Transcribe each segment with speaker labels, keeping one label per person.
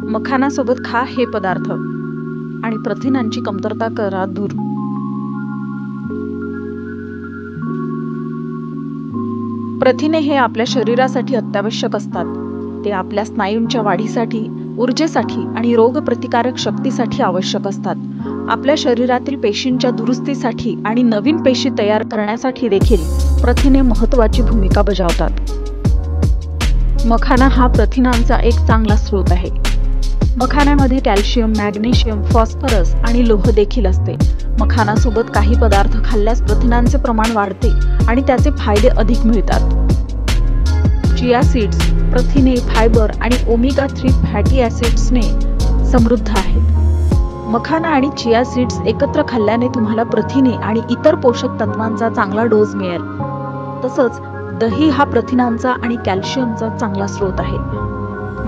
Speaker 1: मखानासोबत खा हे पदार्थ आणि प्रथिनांची कमतरता करा दूर. प्रथिने हे आपल्या शरीरासाठी अत्यावश्यक असतात. ते आपल्या स्नायूंच्या वाढीसाठी, ऊर्जेसाठी आणि रोगप्रतिकारक शक्तीसाठी आवश्यक असतात. आपल्या शरीरातील पेशींच्या दुरुस्तीसाठी आणि नवीन पेशी तयार करण्यासाठी देखील प्रथिने महत्त्वाची भूमिका बजावतात. मखाना हा प्रथिनांचा एक चांगला स्रोत आहे. मखान्यामध्ये कॅल्शियम, मॅग्नेशियम, फॉस्फरस आणि लोह देखील असते. मखानासोबत काही पदार्थ खाल्ल्यास प्रथिनांचे प्रमाण वाढते आणि त्याचे फायदे अधिक मिळतात. चिया सीड्स प्रथिने, फायबर आणि ओमेगा 3 फॅटी ॲसिड्सने समृद्ध आहेत. मखाना आणि चिया सीड्स एकत्र खाल्ल्याने तुम्हाला प्रथिने आणि इतर पोषक तत्वांचा चांगला डोस मिळेल. तसंच दही हा प्रथिनांचा आणि कॅल्शियमचा चांगला स्रोत आहे.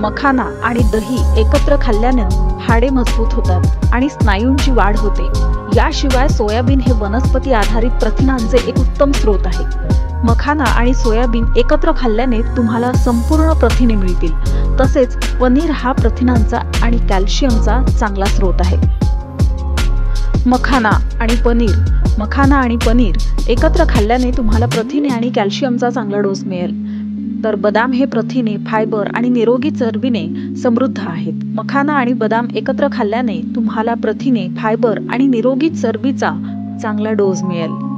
Speaker 1: मखाना आणि दही एकत्र खाल्ल्याने हाडे मजबूत होतात आणि स्नायूंची वाढ होते. याशिवाय सोयाबीन हे वनस्पती आधारित प्रथिनांचे एक उत्तम स्रोत आहे. मखाना आणि सोयाबीन एकत्र खाल्ल्याने तुम्हाला संपूर्ण प्रथिने मिळतील. तसेच पनीर हा प्रथिनांचा आणि कॅल्शियमचा चांगला स्रोत आहे. मखाना आणि पनीर एकत्र खाल्ल्याने तुम्हाला प्रथिने आणि कॅल्शियमचा चांगला डोस मिळेल. तर बदाम हे प्रथिने, फायबर आणि निरोगी चरबीने समृद्ध आहेत. मखाना आणि बदाम एकत्र खाल्ल्याने तुम्हाला प्रथिने, फायबर आणि निरोगी चरबीचा चांगला डोस मिळेल.